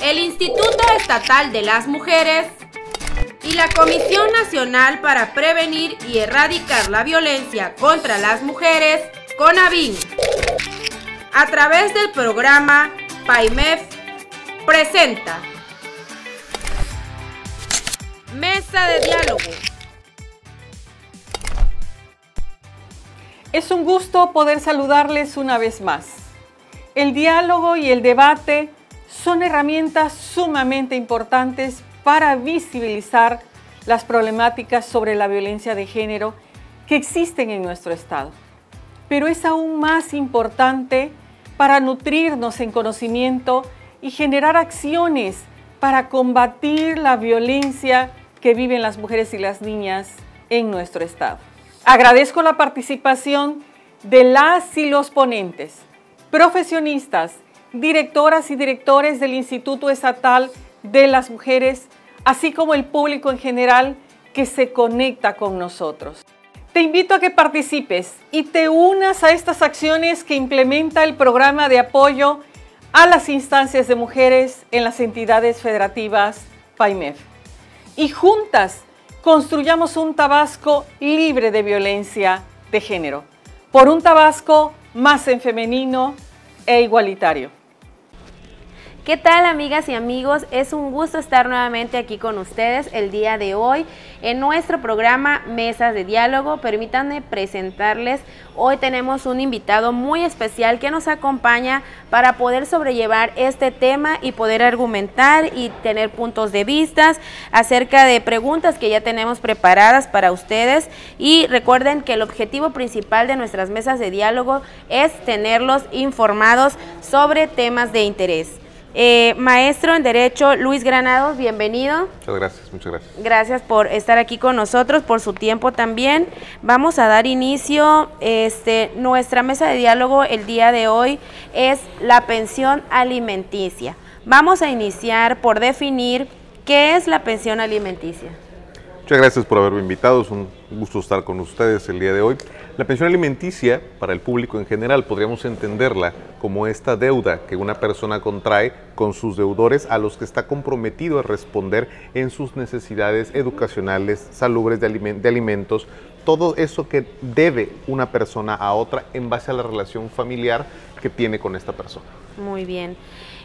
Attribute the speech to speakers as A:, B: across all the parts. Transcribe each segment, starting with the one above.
A: el Instituto Estatal de las Mujeres y la Comisión Nacional para Prevenir y Erradicar la Violencia contra las Mujeres, CONAVIM, a través del programa PAIMEF, presenta Mesa de Diálogo.
B: Es un gusto poder saludarles una vez más. El diálogo y el debate son herramientas sumamente importantes para visibilizar las problemáticas sobre la violencia de género que existen en nuestro estado. Pero es aún más importante para nutrirnos en conocimiento y generar acciones para combatir la violencia que viven las mujeres y las niñas en nuestro estado. Agradezco la participación de las y los ponentes, profesionistas, directoras y directores del Instituto Estatal de las Mujeres, así como el público en general que se conecta con nosotros. Te invito a que participes y te unas a estas acciones que implementa el programa de apoyo a las instancias de mujeres en las entidades federativas PAIMEF. Y juntas construyamos un Tabasco libre de violencia de género, por un Tabasco más en femenino e igualitario.
A: ¿Qué tal, amigas y amigos? Es un gusto estar nuevamente aquí con ustedes el día de hoy en nuestro programa Mesas de Diálogo. Permítanme presentarles, hoy tenemos un invitado muy especial que nos acompaña para poder sobrellevar este tema y poder argumentar y tener puntos de vista acerca de preguntas que ya tenemos preparadas para ustedes. Y recuerden que el objetivo principal de nuestras mesas de diálogo es tenerlos informados sobre temas de interés. Maestro en Derecho Luis Granados, bienvenido.
C: Muchas gracias, muchas gracias.
A: Gracias por estar aquí con nosotros, por su tiempo también. Vamos a dar inicio, nuestra mesa de diálogo el día de hoy es la pensión alimenticia. Vamos a iniciar por definir qué es la pensión alimenticia.
C: Muchas gracias por haberme invitado, es un gusto estar con ustedes el día de hoy. La pensión alimenticia, para el público en general, podríamos entenderla como esta deuda que una persona contrae con sus deudores a los que está comprometido a responder en sus necesidades educacionales, salubres de alimentos, todo eso que debe una persona a otra en base a la relación familiar que tiene con esta persona.
A: Muy bien.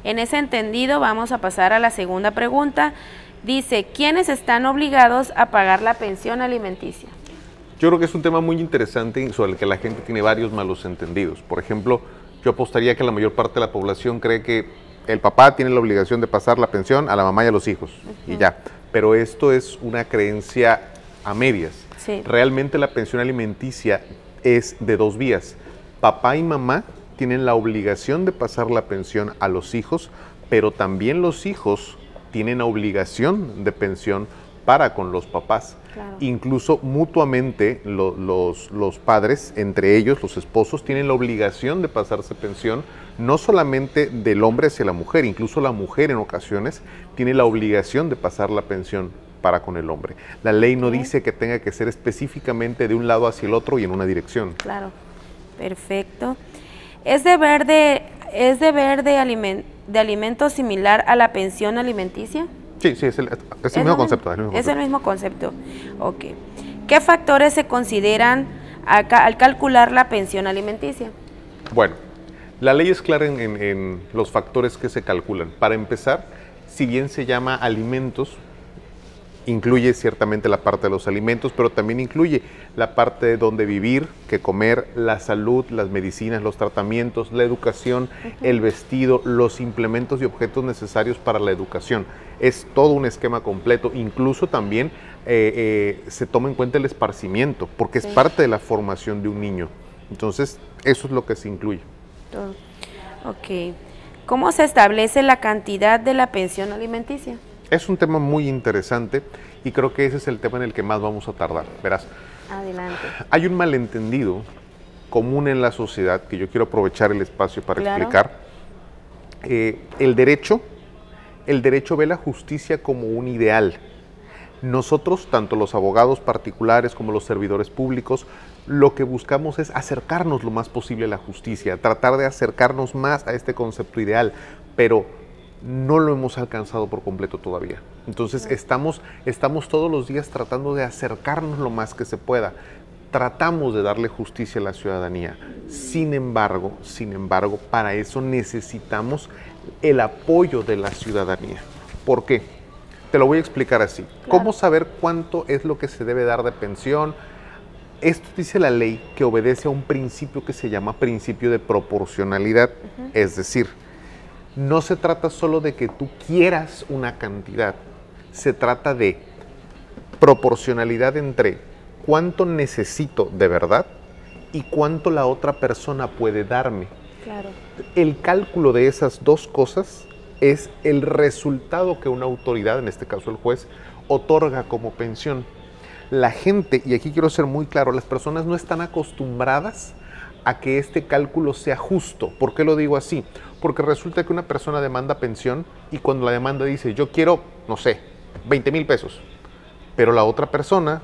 A: En ese entendido vamos a pasar a la segunda pregunta. Dice, ¿quiénes están obligados a pagar la pensión alimenticia?
C: Yo creo que es un tema muy interesante sobre el que la gente tiene varios malos entendidos. Por ejemplo, yo apostaría que la mayor parte de la población cree que el papá tiene la obligación de pasar la pensión a la mamá y a los hijos, y ya. Pero esto es una creencia a medias.
A: Sí.
C: Realmente la pensión alimenticia es de dos vías. Papá y mamá tienen la obligación de pasar la pensión a los hijos, pero también los hijos tienen obligación de pensión para con los papás. Claro. Incluso mutuamente los padres, entre ellos los esposos, tienen la obligación de pasarse pensión, no solamente del hombre hacia la mujer, incluso la mujer en ocasiones tiene la obligación de pasar la pensión para con el hombre. La ley no dice que tenga que ser específicamente de un lado hacia el otro y en una dirección.
A: Claro, perfecto. ¿Es deber de alimento similar a la pensión alimenticia?
C: Sí, es el mismo concepto.
A: Es el mismo concepto. Ok. ¿Qué factores se consideran al calcular la pensión alimenticia?
C: Bueno, la ley es clara en los factores que se calculan. Para empezar, si bien se llama alimentos, incluye ciertamente la parte de los alimentos, pero también incluye la parte de dónde vivir, qué comer, la salud, las medicinas, los tratamientos, la educación, el vestido, los implementos y objetos necesarios para la educación. Es todo un esquema completo. Incluso también se toma en cuenta el esparcimiento, porque es parte de la formación de un niño. Entonces, eso es lo que se incluye.
A: Ok. ¿Cómo se establece la cantidad de la pensión alimenticia?
C: Es un tema muy interesante y creo que ese es el tema en el que más vamos a tardar. Verás,
A: adelante.
C: Hay un malentendido común en la sociedad que yo quiero aprovechar el espacio para explicar. El derecho ve la justicia como un ideal. Nosotros, tanto los abogados particulares como los servidores públicos, lo que buscamos es acercarnos lo más posible a la justicia, tratar de acercarnos más a este concepto ideal, pero no lo hemos alcanzado por completo todavía. Entonces estamos todos los días tratando de acercarnos lo más que se pueda. Tratamos de darle justicia a la ciudadanía. Sin embargo, para eso necesitamos el apoyo de la ciudadanía. ¿Por qué? Te lo voy a explicar así.
A: Claro.
C: ¿Cómo saber cuánto es lo que se debe dar de pensión? Esto dice la ley que obedece a un principio que se llama principio de proporcionalidad. Es decir, no se trata solo de que tú quieras una cantidad, se trata de proporcionalidad entre cuánto necesito de verdad y cuánto la otra persona puede darme.
A: Claro.
C: El cálculo de esas dos cosas es el resultado que una autoridad, en este caso el juez, otorga como pensión. La gente, y aquí quiero ser muy claro, las personas no están acostumbradas a que este cálculo sea justo. ¿Por qué lo digo así? Porque resulta que una persona demanda pensión y cuando la demanda dice, yo quiero, no sé, 20,000 pesos, pero la otra persona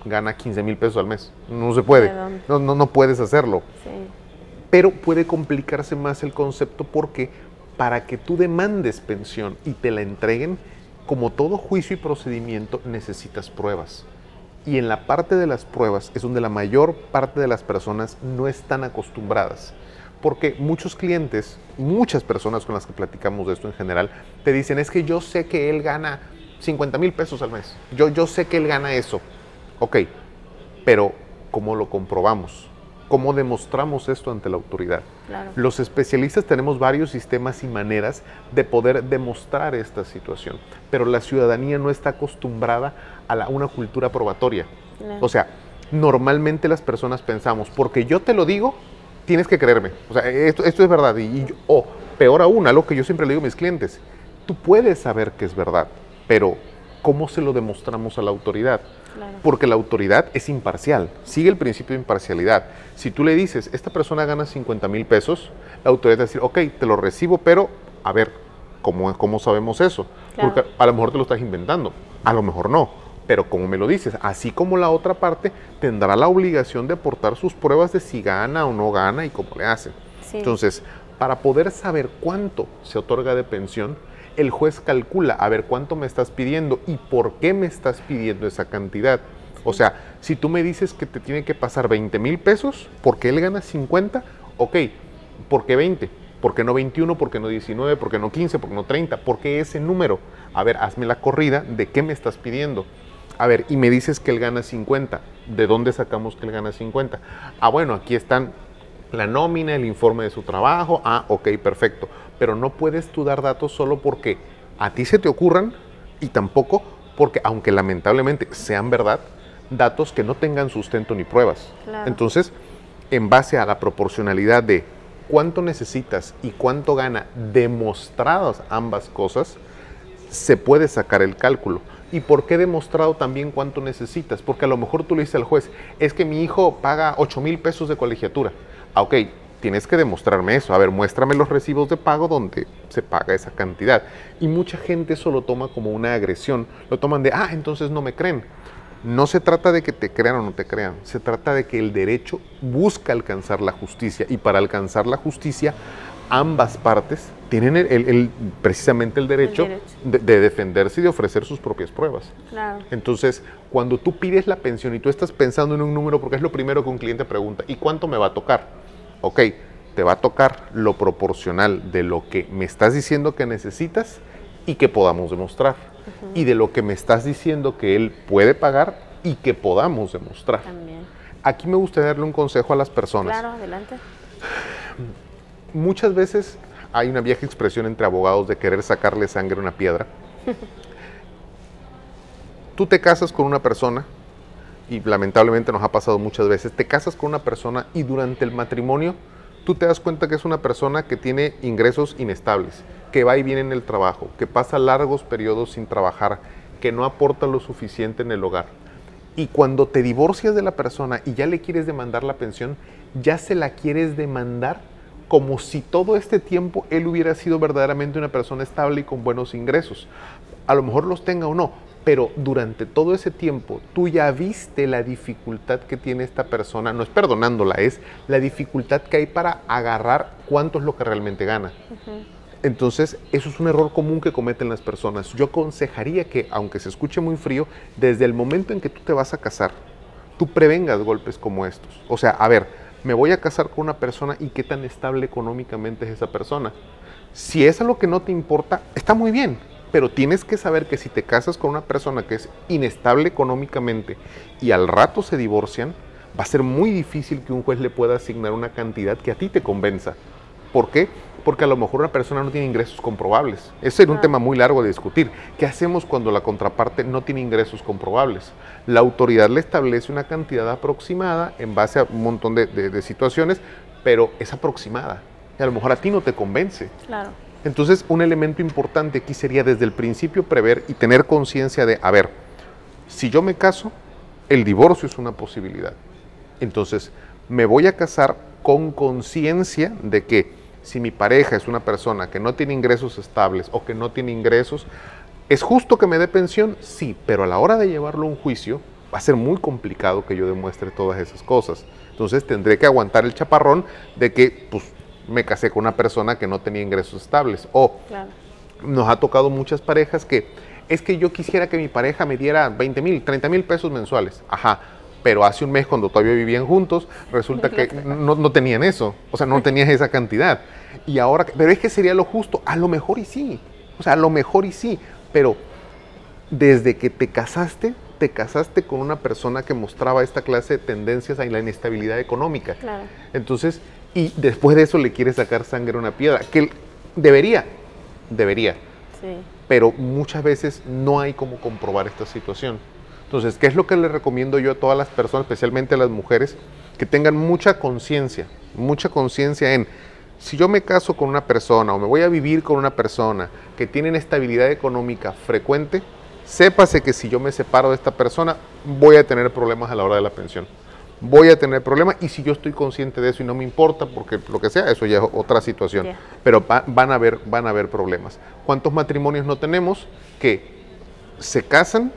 C: gana 15,000 pesos al mes. No se puede, no puedes hacerlo.
A: Sí.
C: Pero puede complicarse más el concepto porque para que tú demandes pensión y te la entreguen, como todo juicio y procedimiento, necesitas pruebas. Y en la parte de las pruebas es donde la mayor parte de las personas no están acostumbradas. Porque muchos clientes, muchas personas con las que platicamos de esto en general, te dicen, es que yo sé que él gana 50,000 pesos al mes. Yo sé que él gana eso. Ok, pero ¿cómo lo comprobamos? ¿Cómo demostramos esto ante la autoridad?
A: Claro.
C: Los especialistas tenemos varios sistemas y maneras de poder demostrar esta situación, pero la ciudadanía no está acostumbrada a una cultura probatoria.
A: Claro.
C: O sea, normalmente las personas pensamos, porque yo te lo digo, tienes que creerme. O sea, esto es verdad. O peor aún, algo que yo siempre le digo a mis clientes, tú puedes saber que es verdad, pero ¿cómo se lo demostramos a la autoridad?
A: Claro.
C: Porque la autoridad es imparcial, sigue el principio de imparcialidad. Si tú le dices, esta persona gana 50,000 pesos, la autoridad va a decir, ok, te lo recibo, pero a ver, ¿cómo sabemos eso?
A: Claro.
C: Porque a lo mejor te lo estás inventando, a lo mejor no, pero ¿cómo me lo dices? Así como la otra parte tendrá la obligación de aportar sus pruebas de si gana o no gana y cómo le hace.
A: Sí.
C: Entonces, para poder saber cuánto se otorga de pensión, el juez calcula, a ver, ¿cuánto me estás pidiendo y por qué me estás pidiendo esa cantidad? O sea, si tú me dices que te tiene que pasar 20,000 pesos porque él gana 50, ok, ¿por qué 20? ¿Por qué no 21? ¿Por qué no 19? ¿Por qué no 15? ¿Por qué no 30? ¿Por qué ese número? A ver, hazme la corrida de qué me estás pidiendo. A ver, y me dices que él gana 50. ¿De dónde sacamos que él gana 50? Ah, bueno, aquí están la nómina, el informe de su trabajo. Ah, ok, perfecto. Pero no puedes tú dar datos solo porque a ti se te ocurran y tampoco porque, aunque lamentablemente sean verdad, datos que no tengan sustento ni pruebas.
A: Claro.
C: Entonces, en base a la proporcionalidad de cuánto necesitas y cuánto gana, demostradas ambas cosas, se puede sacar el cálculo. ¿Y por qué demostrado también cuánto necesitas? Porque a lo mejor tú le dices al juez, es que mi hijo paga 8,000 pesos de colegiatura. Ah, ok, tienes que demostrarme eso. A ver, muéstrame los recibos de pago donde se paga esa cantidad. Y mucha gente eso lo toma como una agresión. Lo toman de, entonces no me creen. No se trata de que te crean o no te crean. Se trata de que el derecho busca alcanzar la justicia. Y para alcanzar la justicia, ambas partes tienen precisamente el derecho de defenderse y de ofrecer sus propias pruebas.
A: Claro.
C: Entonces, cuando tú pides la pensión y tú estás pensando en un número, porque es lo primero que un cliente pregunta, ¿y cuánto me va a tocar? Ok, te va a tocar lo proporcional de lo que me estás diciendo que necesitas y que podamos demostrar. Y de lo que me estás diciendo que él puede pagar y que podamos demostrar.
A: También.
C: Aquí me gustaría darle un consejo a las personas.
A: Claro, adelante.
C: Muchas veces hay una vieja expresión entre abogados de querer sacarle sangre a una piedra. Tú te casas con una persona, y lamentablemente nos ha pasado muchas veces, te casas con una persona y durante el matrimonio tú te das cuenta que es una persona que tiene ingresos inestables, que va y viene en el trabajo, que pasa largos periodos sin trabajar, que no aporta lo suficiente en el hogar. Y cuando te divorcias de la persona y ya le quieres demandar la pensión, ya se la quieres demandar como si todo este tiempo él hubiera sido verdaderamente una persona estable y con buenos ingresos. A lo mejor los tenga o no, pero durante todo ese tiempo tú ya viste la dificultad que tiene esta persona, no es perdonándola, es la dificultad que hay para agarrar cuánto es lo que realmente gana. Entonces, eso es un error común que cometen las personas. Yo aconsejaría que, aunque se escuche muy frío, desde el momento en que tú te vas a casar, tú prevengas golpes como estos. O sea, a ver, me voy a casar con una persona y qué tan estable económicamente es esa persona. Si es algo que no te importa, está muy bien, pero tienes que saber que si te casas con una persona que es inestable económicamente y al rato se divorcian, va a ser muy difícil que un juez le pueda asignar una cantidad que a ti te convenza. ¿Por qué? Porque a lo mejor una persona no tiene ingresos comprobables. Ese era un tema muy largo de discutir. ¿Qué hacemos cuando la contraparte no tiene ingresos comprobables? La autoridad le establece una cantidad aproximada en base a un montón de situaciones, pero es aproximada. Y a lo mejor a ti no te convence.
A: Claro.
C: Entonces, un elemento importante aquí sería desde el principio prever y tener conciencia de, a ver, si yo me caso, el divorcio es una posibilidad. Entonces, me voy a casar con conciencia de que si mi pareja es una persona que no tiene ingresos estables o que no tiene ingresos, ¿es justo que me dé pensión? Sí, pero a la hora de llevarlo a un juicio va a ser muy complicado que yo demuestre todas esas cosas. Entonces tendré que aguantar el chaparrón de que pues, me casé con una persona que no tenía ingresos estables. O claro, nos ha tocado muchas parejas que es que yo quisiera que mi pareja me diera 20,000, 30,000 pesos mensuales. Ajá. Pero hace un mes, cuando todavía vivían juntos, resulta que no tenían eso. O sea, no tenías esa cantidad. Y ahora, pero es que sería lo justo. A lo mejor y sí. O sea, a lo mejor y sí. Pero desde que te casaste con una persona que mostraba esta clase de tendencias a la inestabilidad económica. Claro. Entonces, y después de eso le quieres sacar sangre a una piedra. Que debería. Sí. Pero muchas veces no hay cómo comprobar esta situación. Entonces, ¿qué es lo que le recomiendo yo a todas las personas, especialmente a las mujeres? Que tengan mucha conciencia en, si yo me caso con una persona o me voy a vivir con una persona que tiene inestabilidad económica frecuente, sépase que si yo me separo de esta persona, voy a tener problemas a la hora de la pensión. Voy a tener problemas y si yo estoy consciente de eso y no me importa, porque lo que sea, eso ya es otra situación. Yeah. Pero van a haber problemas. ¿Cuántos matrimonios no tenemos que se casan,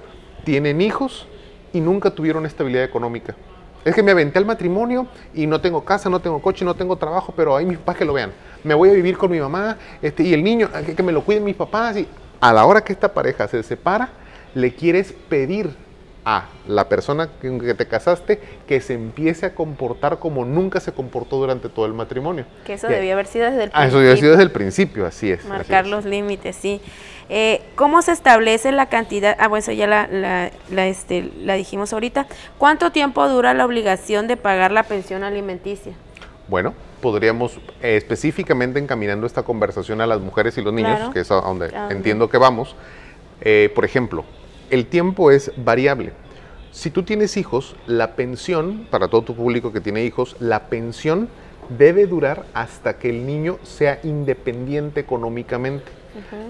C: tienen hijos y nunca tuvieron estabilidad económica? Es que me aventé al matrimonio y no tengo casa, no tengo coche, no tengo trabajo, pero hay mis papás que lo vean. Me voy a vivir con mi mamá y el niño, que me lo cuiden mis papás. Y a la hora que esta pareja se separa, le quieres pedir a la persona con que te casaste que se empiece a comportar como nunca se comportó durante todo el matrimonio. Que eso debió haber sido desde el principio. Eso debió haber sido desde el principio, así es.
A: Marcar los límites, sí. ¿Cómo se establece la cantidad? Bueno, eso ya la dijimos ahorita. ¿Cuánto tiempo dura la obligación de pagar la pensión alimenticia?
C: Bueno, podríamos específicamente encaminando esta conversación a las mujeres y los niños, claro, que es a donde entiendo que vamos. Por ejemplo, el tiempo es variable. Si tú tienes hijos, la pensión, para todo tu público que tiene hijos, la pensión debe durar hasta que el niño sea independiente económicamente.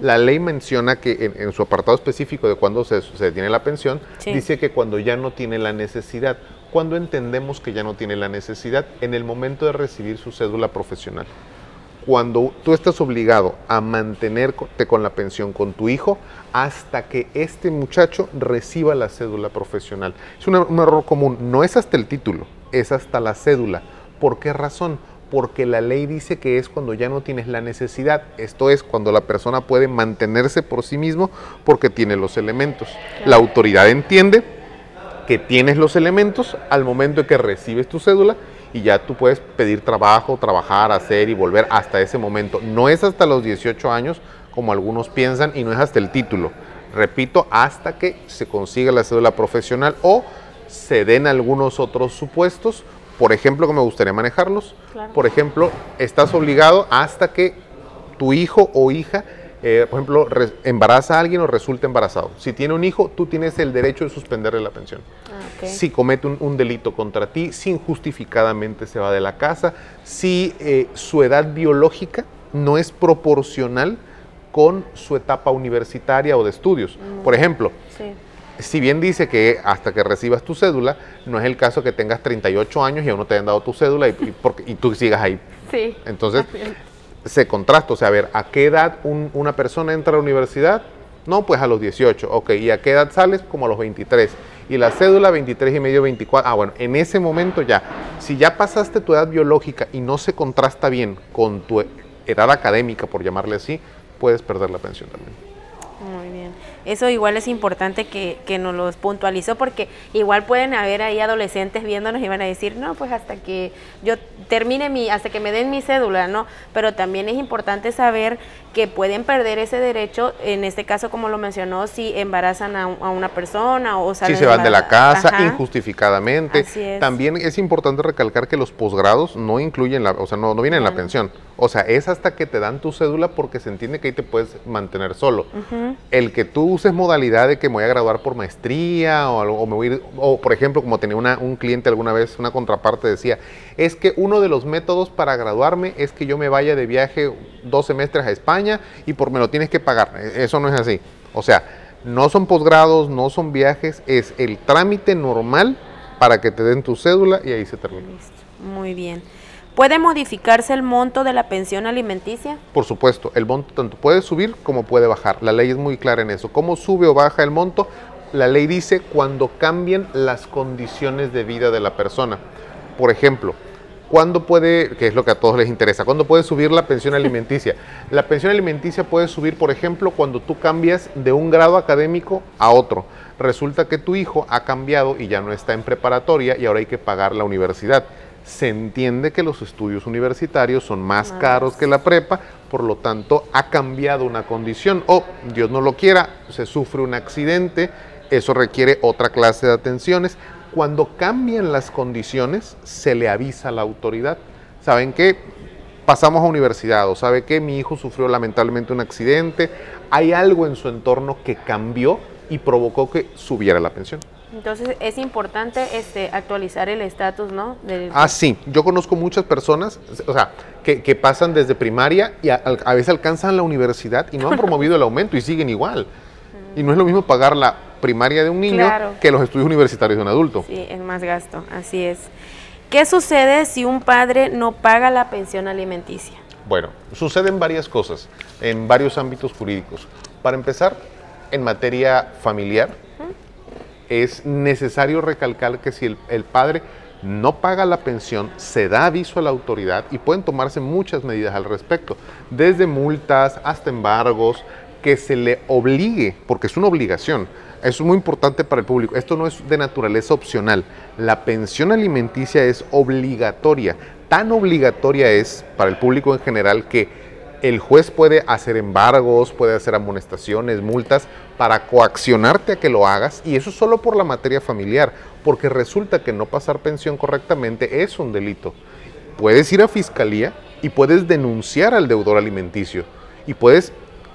C: La ley menciona que en su apartado específico de cuando se tiene la pensión, sí, dice que cuando ya no tiene la necesidad. ¿Cuándo entendemos que ya no tiene la necesidad? En el momento de recibir su cédula profesional. Cuando tú estás obligado a mantenerte con la pensión con tu hijo hasta que este muchacho reciba la cédula profesional. Es un error común, no es hasta el título, es hasta la cédula. ¿Por qué razón? Porque la ley dice que es cuando ya no tienes la necesidad. Esto es cuando la persona puede mantenerse por sí mismo porque tiene los elementos. Claro. La autoridad entiende que tienes los elementos al momento en que recibes tu cédula y ya tú puedes pedir trabajo, trabajar, hacer y volver hasta ese momento. No es hasta los 18 años, como algunos piensan, y no es hasta el título. Repito, hasta que se consiga la cédula profesional o se den algunos otros supuestos, por ejemplo, que me gustaría manejarlos. Claro. Por ejemplo, estás obligado hasta que tu hijo o hija, por ejemplo, embaraza a alguien o resulta embarazado. Si tiene un hijo, tú tienes el derecho de suspenderle la pensión. Okay. Si comete un delito contra ti, si injustificadamente se va de la casa, si su edad biológica no es proporcional con su etapa universitaria o de estudios. Por ejemplo, sí, si bien dice que hasta que recibas tu cédula, no es el caso que tengas 38 años y aún no te hayan dado tu cédula y tú sigas ahí. Sí. Entonces, se contrasta, o sea, a ver, ¿a qué edad una persona entra a la universidad? No, pues a los 18, ok, ¿y a qué edad sales? Como a los 23, y la cédula 23 y medio, 24, bueno, en ese momento ya, si ya pasaste tu edad biológica y no se contrasta bien con tu edad académica, por llamarle así, puedes perder la pensión también.
A: Muy bien. Eso igual es importante que nos los puntualizó, porque igual pueden haber ahí adolescentes viéndonos y van a decir, no, pues hasta que yo termine hasta que me den mi cédula, ¿no? Pero también es importante saber que pueden perder ese derecho, en este caso, como lo mencionó, si embarazan a una persona o salen
C: si se van de la casa
A: Ajá.
C: injustificadamente.
A: Así es.
C: También es importante recalcar que los posgrados no incluyen, o sea, no vienen en la pensión. O sea, es hasta que te dan tu cédula, porque se entiende que ahí te puedes mantener solo. El que tú uses modalidad de que me voy a graduar por maestría o me voy a ir, o por ejemplo, como tenía un cliente alguna vez, una contraparte decía, es que uno de los métodos para graduarme es que yo me vaya de viaje 2 semestres a España y me lo tienes que pagar. Eso no es así. O sea, no son posgrados, no son viajes, es el trámite normal para que te den tu cédula y ahí se termina.
A: Listo. Muy bien. ¿Puede modificarse el monto de la pensión alimenticia?
C: Por supuesto, el monto tanto puede subir como puede bajar. La ley es muy clara en eso. ¿Cómo sube o baja el monto? La ley dice cuando cambien las condiciones de vida de la persona. Por ejemplo, ¿cuándo puede, que es lo que a todos les interesa, cuándo puede subir la pensión alimenticia? La pensión alimenticia puede subir, por ejemplo, cuando tú cambias de un grado académico a otro. Resulta que tu hijo ha cambiado y ya no está en preparatoria y ahora hay que pagar la universidad. Se entiende que los estudios universitarios son más caros que la prepa, por lo tanto ha cambiado una condición, o Dios no lo quiera, se sufre un accidente, eso requiere otra clase de atenciones. Cuando cambian las condiciones, se le avisa a la autoridad. ¿Saben qué? Pasamos a universidad, o ¿sabe qué? Mi hijo sufrió lamentablemente un accidente, hay algo en su entorno que cambió y provocó que subiera la pensión.
A: Entonces es importante actualizar el estatus, ¿no?
C: Sí, yo conozco muchas personas, o sea, que pasan desde primaria y a veces alcanzan la universidad y no han promovido el aumento y siguen igual. Y no es lo mismo pagar la primaria de un niño que los estudios universitarios de un adulto.
A: Sí, es más gasto, así es. ¿Qué sucede si un padre no paga la pensión alimenticia?
C: Bueno, suceden varias cosas en varios ámbitos jurídicos. Para empezar, en materia familiar, es necesario recalcar que si el padre no paga la pensión, se da aviso a la autoridad y pueden tomarse muchas medidas al respecto, desde multas hasta embargos, que se le obligue, porque es una obligación. Eso es muy importante para el público. Esto no es de naturaleza opcional. La pensión alimenticia es obligatoria. Tan obligatoria es para el público en general que el juez puede hacer embargos, puede hacer amonestaciones, multas, para coaccionarte a que lo hagas, y eso solo por la materia familiar, porque resulta que no pasar pensión correctamente es un delito. Puedes ir a fiscalía y puedes denunciar al deudor alimenticio,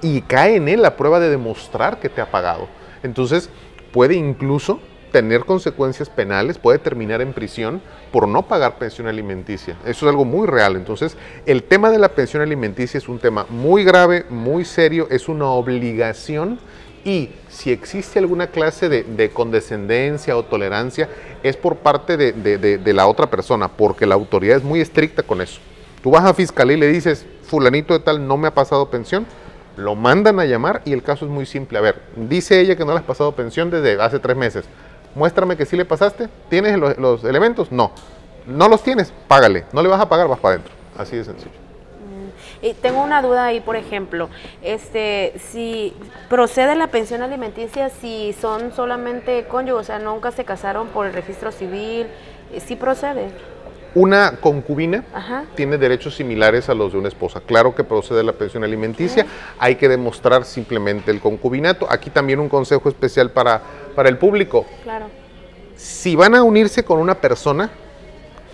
C: y cae en él la prueba de demostrar que te ha pagado. Entonces, puede incluso tener consecuencias penales, puede terminar en prisión por no pagar pensión alimenticia. Eso es algo muy real. Entonces, el tema de la pensión alimenticia es un tema muy grave, muy serio, es una obligación, y si existe alguna clase de condescendencia o tolerancia, es por parte de la otra persona, porque la autoridad es muy estricta con eso. Tú vas a fiscalía y le dices, fulanito de tal no me ha pasado pensión, lo mandan a llamar y el caso es muy simple. A ver, dice ella que no le has pasado pensión desde hace 3 meses. Muéstrame que sí le pasaste. ¿Tienes los elementos? No. No los tienes, págale. No le vas a pagar, vas para adentro. Así de sencillo.
A: Y tengo una duda ahí, por ejemplo, si procede la pensión alimenticia si son solamente cónyuges, o sea, nunca se casaron por el registro civil, ¿sí procede?
C: Una concubina tiene derechos similares a los de una esposa. Claro que procede la pensión alimenticia, hay que demostrar simplemente el concubinato. Aquí también un consejo especial para el público.
A: Claro.
C: Si van a unirse con una persona,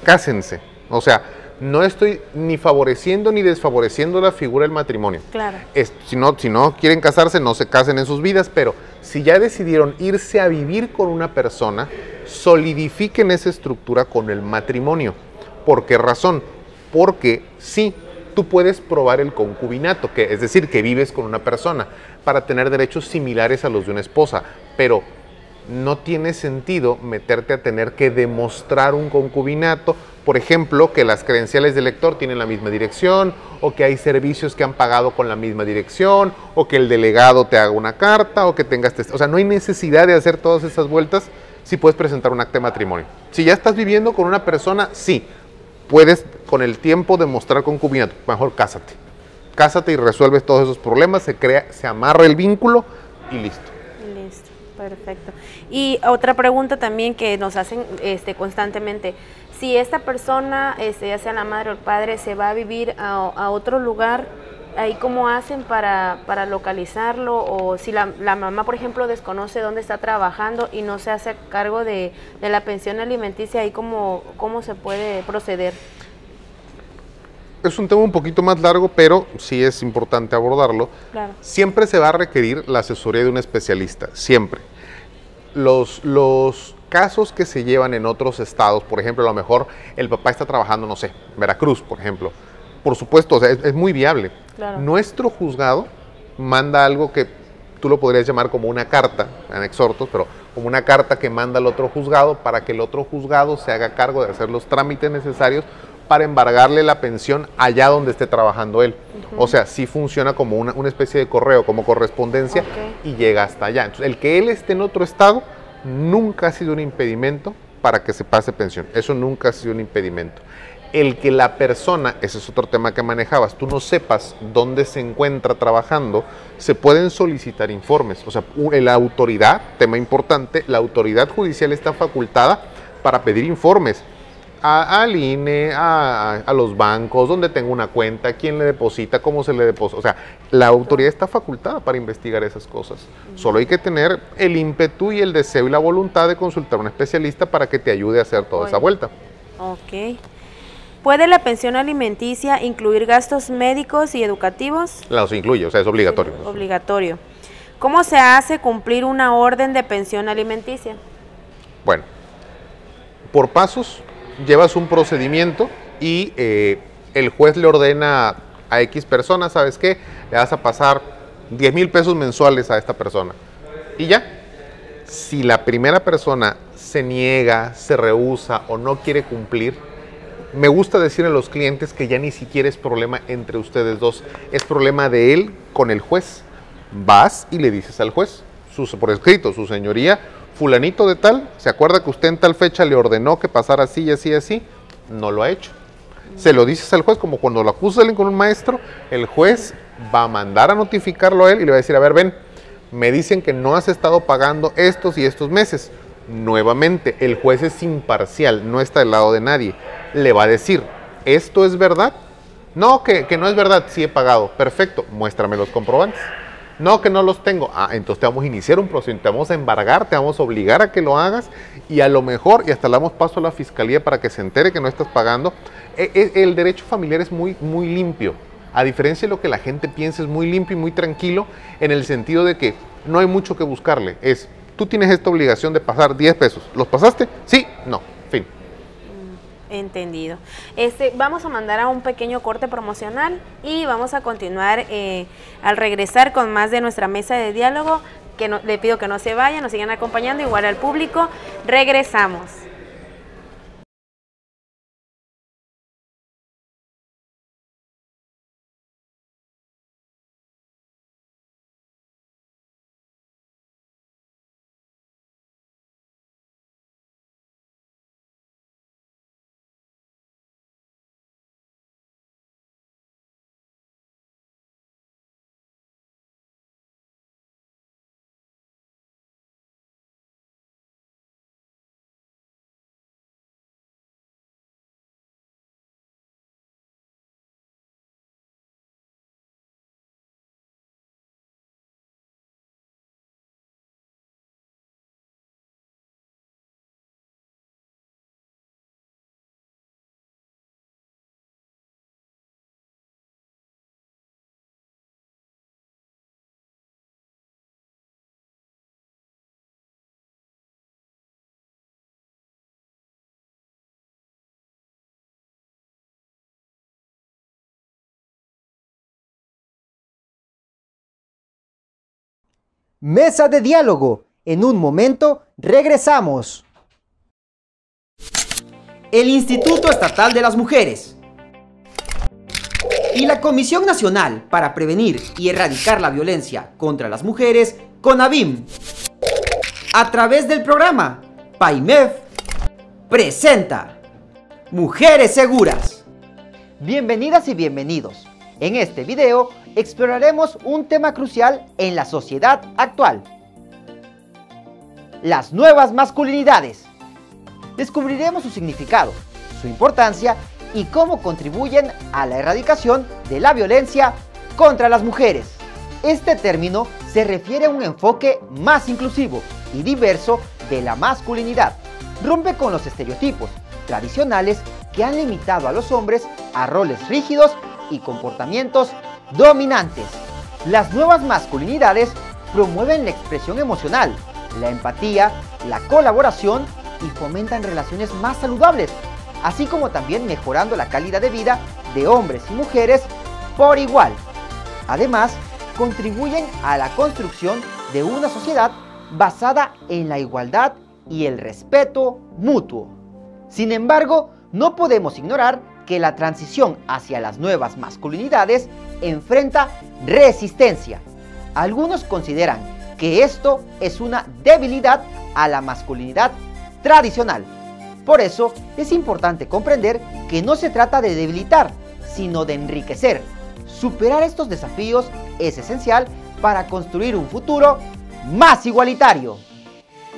C: cásense. O sea, no estoy ni favoreciendo ni desfavoreciendo la figura del matrimonio.
A: Claro.
C: Si no quieren casarse, no se casen en sus vidas, pero si ya decidieron irse a vivir con una persona, solidifiquen esa estructura con el matrimonio. ¿Por qué razón? Porque sí, tú puedes probar el concubinato, es decir, que vives con una persona, para tener derechos similares a los de una esposa, pero no tiene sentido meterte a tener que demostrar un concubinato, por ejemplo, que las credenciales del lector tienen la misma dirección, o que hay servicios que han pagado con la misma dirección, o que el delegado te haga una carta, o que tengas o sea, no hay necesidad de hacer todas esas vueltas si puedes presentar un acta de matrimonio. Si ya estás viviendo con una persona, sí, puedes con el tiempo demostrar concubinato, mejor cásate. cásate y resuelves todos esos problemas, se amarra el vínculo y listo.
A: Listo, perfecto. Y otra pregunta también que nos hacen constantemente, si esta persona, ya sea la madre o el padre, se va a vivir a otro lugar, ¿ahí cómo hacen para localizarlo? O si la mamá, por ejemplo, desconoce dónde está trabajando y no se hace cargo de la pensión alimenticia, ¿ahí cómo se puede proceder?
C: Es un tema un poquito más largo, pero sí es importante abordarlo.
A: Claro.
C: Siempre se va a requerir la asesoría de un especialista, siempre. Los casos que se llevan en otros estados, por ejemplo, a lo mejor el papá está trabajando, no sé, Veracruz, por ejemplo. Por supuesto, o sea, es muy viable.
A: Claro.
C: Nuestro juzgado manda algo que tú lo podrías llamar como una carta, en exhortos, pero como una carta que manda al otro juzgado para que el otro juzgado se haga cargo de hacer los trámites necesarios para embargarle la pensión allá donde esté trabajando él. O sea, sí funciona como una especie de correo, como correspondencia, y llega hasta allá. Entonces, el que él esté en otro estado nunca ha sido un impedimento para que se pase pensión. Eso nunca ha sido un impedimento. El que la persona, ese es otro tema que manejabas, tú no sepas dónde se encuentra trabajando, se pueden solicitar informes. O sea, la autoridad, tema importante, la autoridad judicial está facultada para pedir informes al INE, a los bancos, dónde tengo una cuenta, quién le deposita, cómo se le deposita. O sea, la autoridad está facultada para investigar esas cosas. Solo hay que tener el ímpetu y el deseo y la voluntad de consultar a un especialista para que te ayude a hacer toda esa vuelta.
A: Ok. ¿Puede la pensión alimenticia incluir gastos médicos y educativos?
C: Los incluye, o sea, es obligatorio.
A: Sí, obligatorio. ¿Cómo se hace cumplir una orden de pensión alimenticia?
C: Bueno, por pasos, llevas un procedimiento y el juez le ordena a X personas, ¿sabes qué? Le vas a pasar 10,000 pesos mensuales a esta persona. Y ya, si la primera persona se niega, se rehúsa o no quiere cumplir, me gusta decir a los clientes que ya ni siquiera es problema entre ustedes dos, es problema de él con el juez. Vas y le dices al juez, por escrito, su señoría, fulanito de tal, ¿se acuerda que usted en tal fecha le ordenó que pasara así y así y así? No lo ha hecho. Se lo dices al juez, como cuando lo acusan con un maestro, el juez va a mandar a notificarlo a él y le va a decir, a ver, ven, me dicen que no has estado pagando estos y estos meses. Nuevamente, el juez es imparcial, no está del lado de nadie. Le va a decir, ¿esto es verdad? No, que no es verdad, sí he pagado. Perfecto, muéstrame los comprobantes. No, que no los tengo. Ah, entonces te vamos a iniciar un procedimiento, te vamos a embargar, te vamos a obligar a que lo hagas y a lo mejor, y hasta le damos paso a la fiscalía para que se entere que no estás pagando. El derecho familiar es muy, muy limpio. A diferencia de lo que la gente piensa, es muy limpio y muy tranquilo en el sentido de que no hay mucho que buscarle. Es, tú tienes esta obligación de pasar 10 pesos. ¿Los pasaste? Sí, no, fin.
A: Entendido. Vamos a mandar a un pequeño corte promocional y vamos a continuar al regresar con más de nuestra mesa de diálogo, que le pido que no se vayan, nos sigan acompañando, igual al público. Regresamos.
D: Mesa de diálogo. En un momento regresamos. El Instituto Estatal de las Mujeres y la Comisión Nacional para Prevenir y Erradicar la Violencia contra las Mujeres, CONAVIM, a través del programa PAIMEF, presenta Mujeres Seguras. Bienvenidas y bienvenidos. En este video exploraremos un tema crucial en la sociedad actual: las nuevas masculinidades. Descubriremos su significado, su importancia y cómo contribuyen a la erradicación de la violencia contra las mujeres. Este término se refiere a un enfoque más inclusivo y diverso de la masculinidad. Rompe con los estereotipos tradicionales que han limitado a los hombres a roles rígidos y comportamientos dominantes. Las nuevas masculinidades promueven la expresión emocional, la empatía, la colaboración y fomentan relaciones más saludables, así como también mejorando la calidad de vida de hombres y mujeres por igual. Además, contribuyen a la construcción de una sociedad basada en la igualdad y el respeto mutuo. Sin embargo, no podemos ignorar que la transición hacia las nuevas masculinidades enfrenta resistencia. Algunos consideran que esto es una debilidad a la masculinidad tradicional. Por eso es importante comprender que no se trata de debilitar, sino de enriquecer. Superar estos desafíos es esencial para construir un futuro más igualitario.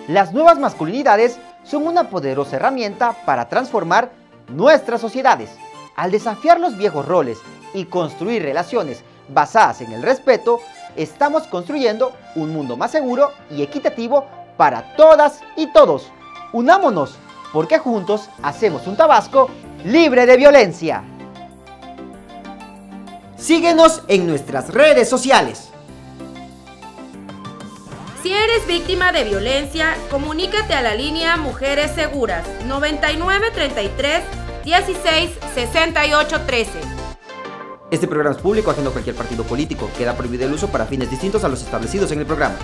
D: Las nuevas masculinidades son una poderosa herramienta para transformar nuestras sociedades. Al desafiar los viejos roles y construir relaciones basadas en el respeto, estamos construyendo un mundo más seguro y equitativo para todas y todos. Unámonos, porque juntos hacemos un Tabasco libre de violencia. Síguenos en nuestras redes sociales.
A: Si eres víctima de violencia, comunícate a la línea Mujeres Seguras 99 33 16 68 13.
D: Este programa es público, ajeno a cualquier partido político. Queda prohibido el uso para fines distintos a los establecidos en el programa.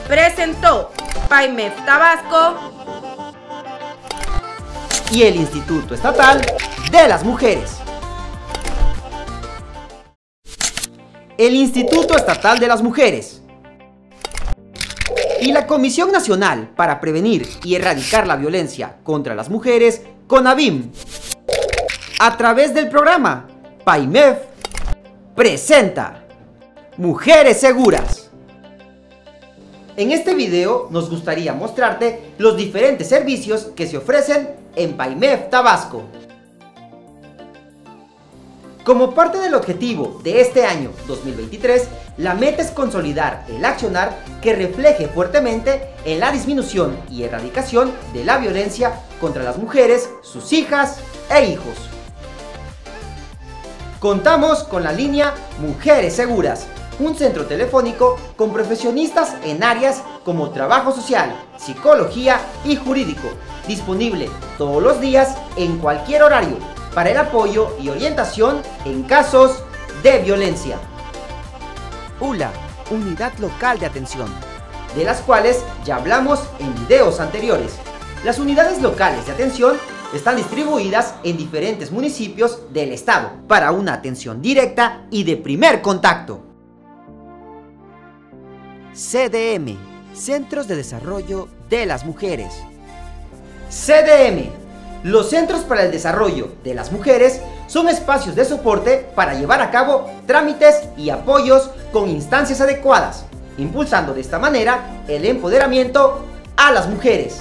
A: Presentó PAIMEF Tabasco
D: Y el Instituto Estatal de las Mujeres. El Instituto Estatal de las Mujeres y la Comisión Nacional para Prevenir y Erradicar la Violencia contra las Mujeres, CONAVIM, a través del programa PAIMEF, presenta Mujeres Seguras. En este video nos gustaría mostrarte los diferentes servicios que se ofrecen en PAIMEF Tabasco. Como parte del objetivo de este año 2023, la meta es consolidar el accionar que refleje fuertemente en la disminución y erradicación de la violencia contra las mujeres, sus hijas e hijos. Contamos con la línea Mujeres Seguras, un centro telefónico con profesionistas en áreas como trabajo social, psicología y jurídico, disponible todos los días en cualquier horario, para el apoyo y orientación en casos de violencia. ULA, Unidad Local de Atención, de las cuales ya hablamos en videos anteriores. Las unidades locales de atención están distribuidas en diferentes municipios del estado para una atención directa y de primer contacto. CDM, Centros de Desarrollo de las Mujeres. CDM. Los Centros para el Desarrollo de las Mujeres son espacios de soporte para llevar a cabo trámites y apoyos con instancias adecuadas, impulsando de esta manera el empoderamiento a las mujeres.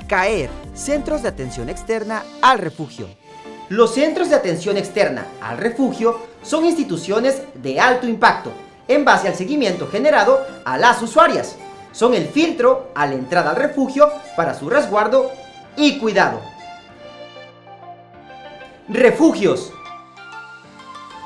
D: CAER, Centros de Atención Externa al Refugio. Los Centros de Atención Externa al Refugio son instituciones de alto impacto en base al seguimiento generado a las usuarias. Son el filtro a la entrada al refugio para su resguardo y cuidado. Refugios.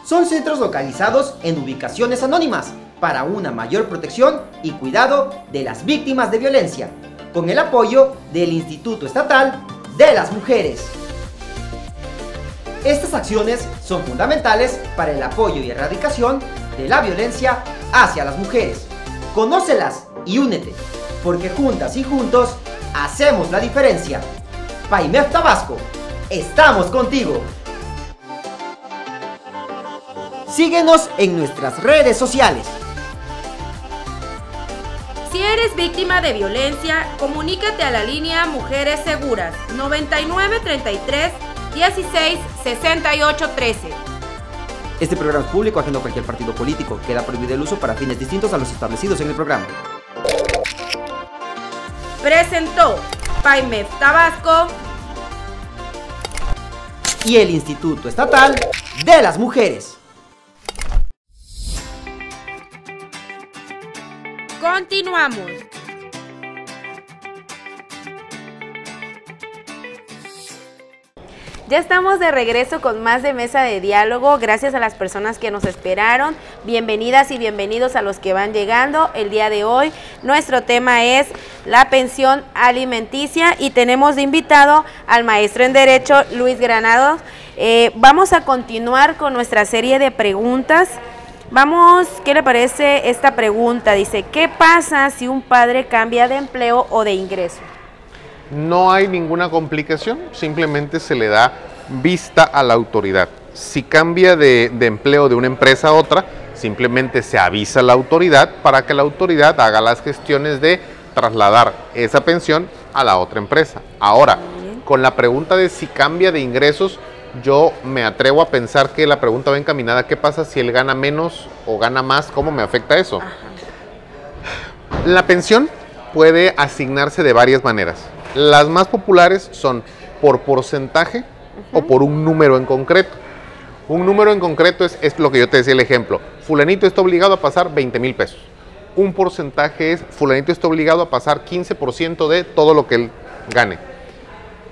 D: Son centros localizados en ubicaciones anónimas para una mayor protección y cuidado de las víctimas de violencia, con el apoyo del Instituto Estatal de las Mujeres. Estas acciones son fundamentales para el apoyo y erradicación de la violencia hacia las mujeres. Conócelas y únete, porque juntas y juntos hacemos la diferencia. PAIMEF Tabasco, estamos contigo. Síguenos en nuestras redes sociales.
A: Si eres víctima de violencia, comunícate a la línea Mujeres Seguras 99 33 166813.
E: Este programa es público, ajeno a cualquier partido político. Queda prohibido el uso para fines distintos a los establecidos en el programa.
A: Presentó PAIMEF Tabasco
E: Y el Instituto Estatal de las Mujeres.
A: Continuamos. Ya estamos de regreso con más de Mesa de Diálogo. Gracias a las personas que nos esperaron. Bienvenidas y bienvenidos a los que van llegando. El día de hoy nuestro tema es la pensión alimenticia y tenemos de invitado al maestro en Derecho, Luis Granados. Vamos a continuar con nuestra serie de preguntas. Vamos, ¿qué le parece esta pregunta? Dice, ¿qué pasa si un padre cambia de empleo o de ingreso?
C: No hay ninguna complicación, simplemente se le da vista a la autoridad. Si cambia de empleo de una empresa a otra, simplemente se avisa a la autoridad para que la autoridad haga las gestiones de trasladar esa pensión a la otra empresa. Ahora, con la pregunta de si cambia de ingresos, yo me atrevo a pensar que la pregunta va encaminada, ¿qué pasa si él gana menos o gana más? ¿Cómo me afecta eso? Ajá. La pensión puede asignarse de varias maneras. Las más populares son por porcentaje o por un número en concreto. Un número en concreto es lo que yo te decía el ejemplo. Fulanito está obligado a pasar 20,000 pesos. Un porcentaje es fulanito está obligado a pasar 15% de todo lo que él gane.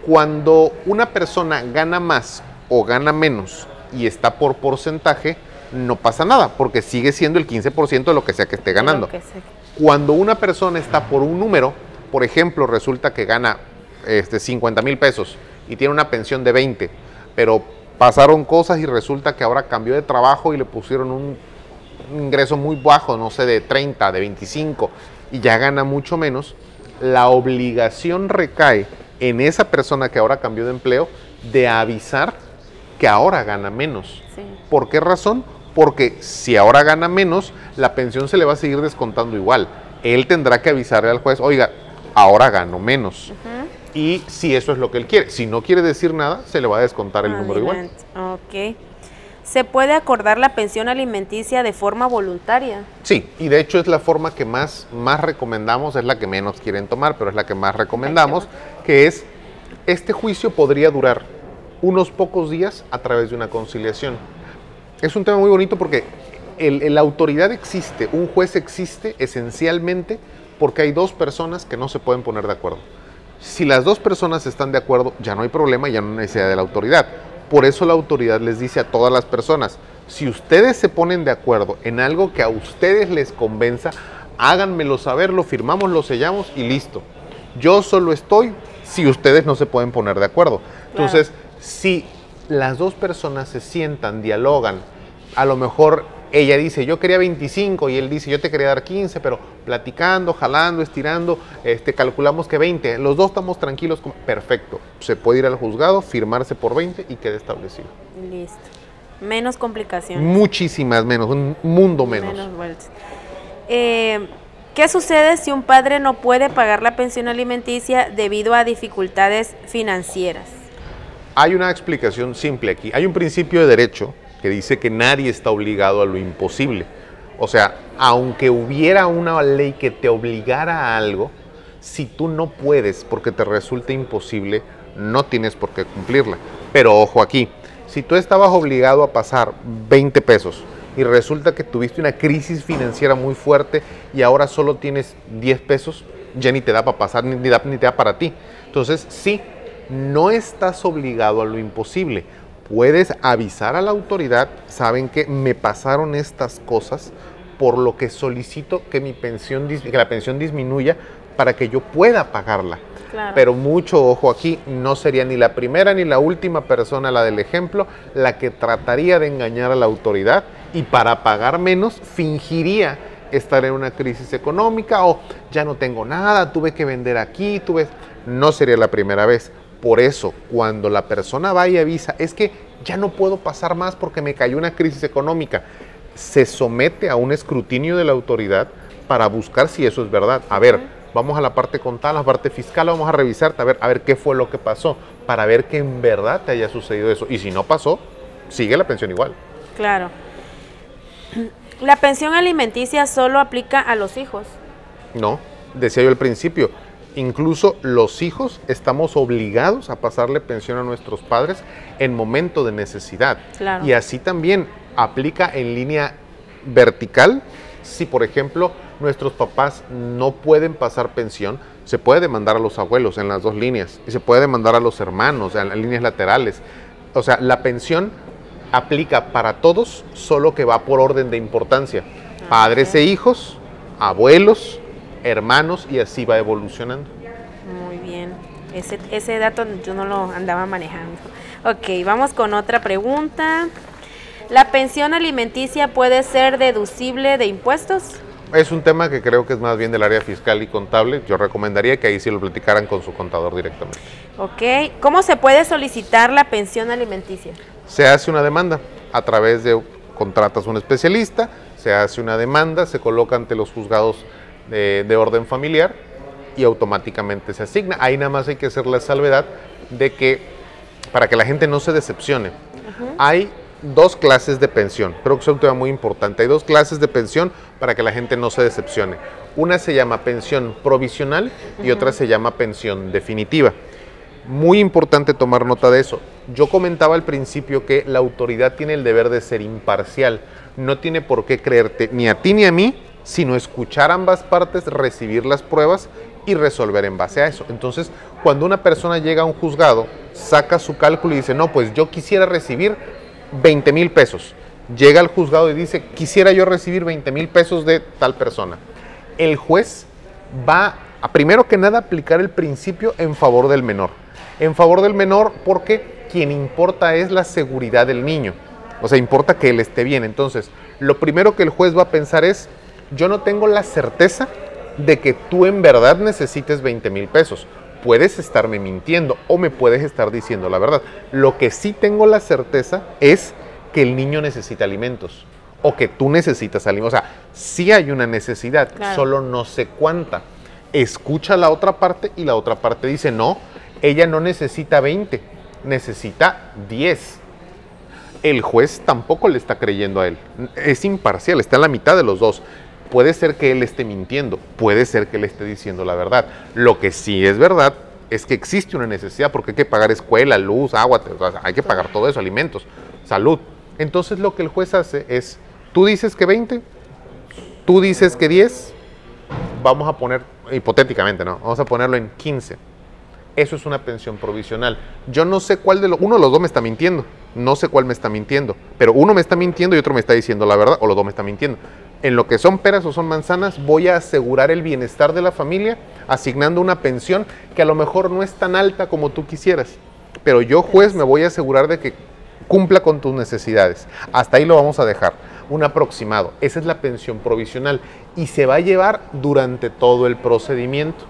C: Cuando una persona gana más o gana menos y está por porcentaje, no pasa nada porque sigue siendo el 15% de lo que sea que esté ganando. Cuando una persona está por un número, por ejemplo, resulta que gana 50,000 pesos y tiene una pensión de 20, pero pasaron cosas y resulta que ahora cambió de trabajo y le pusieron un ingreso muy bajo, no sé, de 30, de 25, y ya gana mucho menos, la obligación recae en esa persona que ahora cambió de empleo de avisar que ahora gana menos. Sí. ¿Por qué razón? Porque si ahora gana menos, la pensión se le va a seguir descontando igual. Él tendrá que avisarle al juez, oiga, ahora gano menos. Y si eso es lo que él quiere. Si no quiere decir nada, se le va a descontar el número igual.
A: Ok. ¿Se puede acordar la pensión alimenticia de forma voluntaria?
C: Sí, y de hecho es la forma que más recomendamos, es la que menos quieren tomar, pero es la que más recomendamos, que es, este juicio podría durar unos pocos días a través de una conciliación. Es un tema muy bonito porque la autoridad existe, un juez existe esencialmente porque hay dos personas que no se pueden poner de acuerdo. Si las dos personas están de acuerdo, ya no hay problema, ya no hay necesidad de la autoridad. Por eso la autoridad les dice a todas las personas, si ustedes se ponen de acuerdo en algo que a ustedes les convenza, háganmelo saber, lo firmamos, lo sellamos y listo. Yo solo estoy si ustedes no se pueden poner de acuerdo. Entonces, si las dos personas se sientan, dialogan, a lo mejor ella dice, yo quería 25 y él dice, yo te quería dar 15, pero platicando, jalando, estirando, calculamos que 20. Los dos estamos tranquilos, perfecto. Se puede ir al juzgado, firmarse por 20 y quede establecido.
A: Listo. Menos complicaciones.
C: Muchísimas menos, un mundo menos.
A: Menos vueltas. ¿Qué sucede si un padre no puede pagar la pensión alimenticia debido a dificultades financieras?
C: Hay una explicación simple aquí. Hay un principio de derecho que dice que nadie está obligado a lo imposible. O sea, aunque hubiera una ley que te obligara a algo, si tú no puedes porque te resulta imposible, no tienes por qué cumplirla. Pero ojo aquí, si tú estabas obligado a pasar 20 pesos y resulta que tuviste una crisis financiera muy fuerte y ahora solo tienes 10 pesos, ya ni te da para pasar, ni te da para ti. Entonces, sí, no estás obligado a lo imposible. Puedes avisar a la autoridad, saben que me pasaron estas cosas, por lo que solicito que la pensión disminuya para que yo pueda pagarla. Claro. Pero mucho ojo aquí, no sería ni la primera ni la última persona, la del ejemplo, la que trataría de engañar a la autoridad y para pagar menos fingiría estar en una crisis económica o ya no tengo nada, tuve que vender aquí, no sería la primera vez. Por eso, cuando la persona va y avisa, es que ya no puedo pasar más porque me cayó una crisis económica, se somete a un escrutinio de la autoridad para buscar si eso es verdad. A ver, vamos a la parte contable, a la parte fiscal, vamos a revisarte, a ver qué fue lo que pasó, para ver que en verdad te haya sucedido eso. Y si no pasó, sigue la pensión igual.
A: Claro. ¿La pensión alimenticia solo aplica a los hijos?
C: No, decía yo al principio, incluso los hijos estamos obligados a pasarle pensión a nuestros padres en momento de necesidad.
A: Claro.
C: Y así también aplica en línea vertical. Si, por ejemplo, nuestros papás no pueden pasar pensión, se puede demandar a los abuelos en las dos líneas y se puede demandar a los hermanos en las líneas laterales. O sea, la pensión aplica para todos, solo que va por orden de importancia. Padres e hijos, abuelos, hermanos, y así va evolucionando.
A: Muy bien. Ese dato yo no lo andaba manejando. Ok, vamos con otra pregunta. ¿La pensión alimenticia puede ser deducible de impuestos?
C: Es un tema que creo que es más bien del área fiscal y contable. Yo recomendaría que ahí sí lo platicaran con su contador directamente.
A: Ok. ¿Cómo se puede solicitar la pensión alimenticia?
C: Se hace una demanda a través de, contratas un especialista, se hace una demanda, se coloca ante los juzgados de orden familiar y automáticamente se asigna. Ahí nada más hay que hacer la salvedad de que, para que la gente no se decepcione, hay dos clases de pensión. Creo que es un tema muy importante. Hay dos clases de pensión para que la gente no se decepcione. Una se llama pensión provisional y otra se llama pensión definitiva. Muy importante tomar nota de eso. Yo comentaba al principio que la autoridad tiene el deber de ser imparcial. No tiene por qué creerte ni a ti ni a mí, sino escuchar ambas partes, recibir las pruebas y resolver en base a eso. Entonces, cuando una persona llega a un juzgado, saca su cálculo y dice, no, pues yo quisiera recibir 20,000 pesos. Llega al juzgado y dice, quisiera yo recibir 20,000 pesos de tal persona. El juez va a, primero que nada, aplicar el principio en favor del menor. En favor del menor porque quien importa es la seguridad del niño. O sea, importa que él esté bien. Entonces, lo primero que el juez va a pensar es, yo no tengo la certeza de que tú en verdad necesites 20,000 pesos. Puedes estarme mintiendo o me puedes estar diciendo la verdad. Lo que sí tengo la certeza es que el niño necesita alimentos o que tú necesitas alimentos. O sea, sí hay una necesidad, claro, solo no sé cuánta. Escucha la otra parte y la otra parte dice, no, ella no necesita 20, necesita 10. El juez tampoco le está creyendo a él. Es imparcial, está en la mitad de los dos. Puede ser que él esté mintiendo, puede ser que él esté diciendo la verdad. Lo que sí es verdad es que existe una necesidad porque hay que pagar escuela, luz, agua, hay que pagar todo eso, alimentos, salud. Entonces lo que el juez hace es, tú dices que 20, tú dices que 10, vamos a poner, hipotéticamente, ¿no? Vamos a ponerlo en 15. Eso es una pensión provisional. Yo no sé cuál de los, uno de los dos me está mintiendo, no sé cuál me está mintiendo, pero uno me está mintiendo y otro me está diciendo la verdad, o los dos me están mintiendo. En lo que son peras o son manzanas, voy a asegurar el bienestar de la familia asignando una pensión que a lo mejor no es tan alta como tú quisieras, pero yo, juez, me voy a asegurar de que cumpla con tus necesidades. Hasta ahí lo vamos a dejar, un aproximado. Esa es la pensión provisional y se va a llevar durante todo el procedimiento.